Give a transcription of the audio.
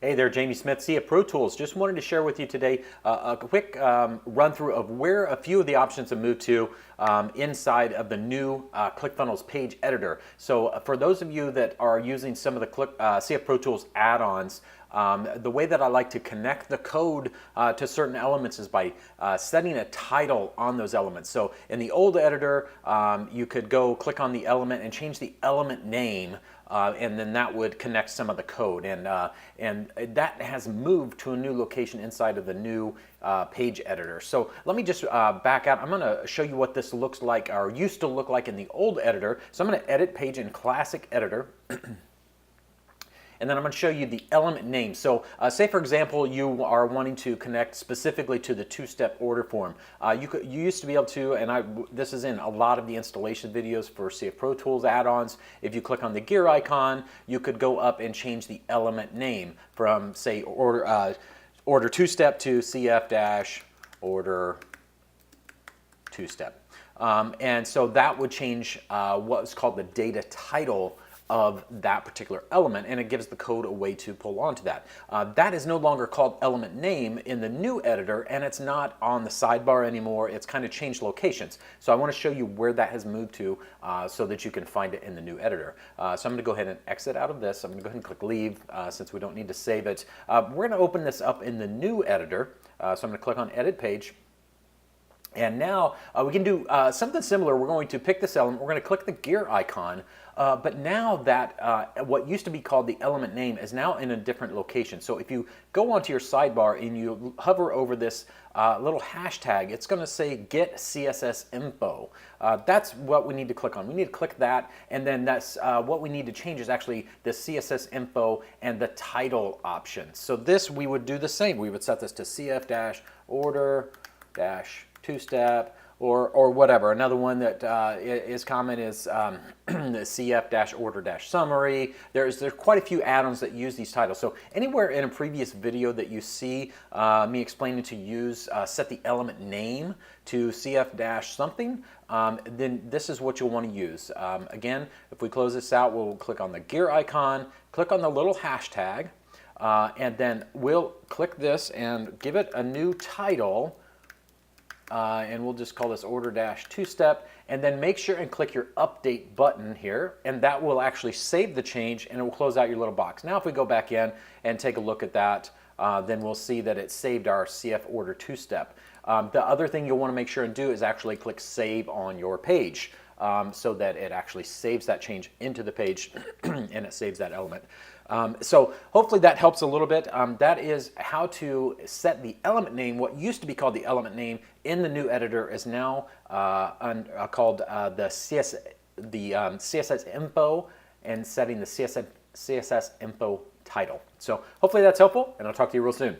Hey there, Jamie Smith, CF Pro Tools. Just wanted to share with you today a quick run through of where a few of the options have moved to inside of the new ClickFunnels page editor. So for those of you that are using some of the CF Pro Tools add-ons, the way that I like to connect the code to certain elements is by setting a title on those elements. So in the old editor, you could go click on the element and change the element name, and then that would connect some of the code. And that has moved to a new location inside of the new page editor. So let me just back out. I'm going to show you what this looks like, or used to look like in the old editor. So I'm going to edit page in Classic Editor. And then I'm going to show you the element name. So say, for example, you are wanting to connect specifically to the two-step order form. You used to be able to, and this is in a lot of the installation videos for CF Pro Tools add-ons. If you click on the gear icon, you could go up and change the element name from, say, order two-step to CF-order two-step. And so that would change what's called the data title of that particular element, and it gives the code a way to pull onto that. That is no longer called element name in the new editor, and it's not on the sidebar anymore. It's kind of changed locations. So I want to show you where that has moved to so that you can find it in the new editor. So I'm going to go ahead and exit out of this. I'm going to go ahead and click leave since we don't need to save it. We're going to open this up in the new editor. So I'm going to click on edit page. And now we can do something similar. We're going to pick this element. We're going to click the gear icon. But now that what used to be called the element name is now in a different location. So if you go onto your sidebar and you hover over this little hashtag, it's going to say get CSS info. That's what we need to click on. We need to click that, and then that's what we need to change is actually the CSS info and the title option. So this we would do the same. We would set this to CF-order two-step, or whatever. Another one that is common is the CF-order-summary. There's quite a few add-ons that use these titles. So anywhere in a previous video that you see me explaining to use set the element name to CF-something, then this is what you'll want to use. Again, if we close this out, we'll click on the gear icon, click on the little hashtag, and then we'll click this and give it a new title. And we'll just call this order-two-step, and then make sure and click your update button here, and that will actually save the change and it will close out your little box. Now if we go back in and take a look at that, then we'll see that it saved our CF-order two-step. The other thing you'll want to make sure and do is actually click save on your page so that it actually saves that change into the page and it saves that element. So hopefully that helps a little bit. That is how to set the element name. What used to be called the element name in the new editor is now called the CSS info, and setting the CSS info title. So hopefully that's helpful, and I'll talk to you real soon.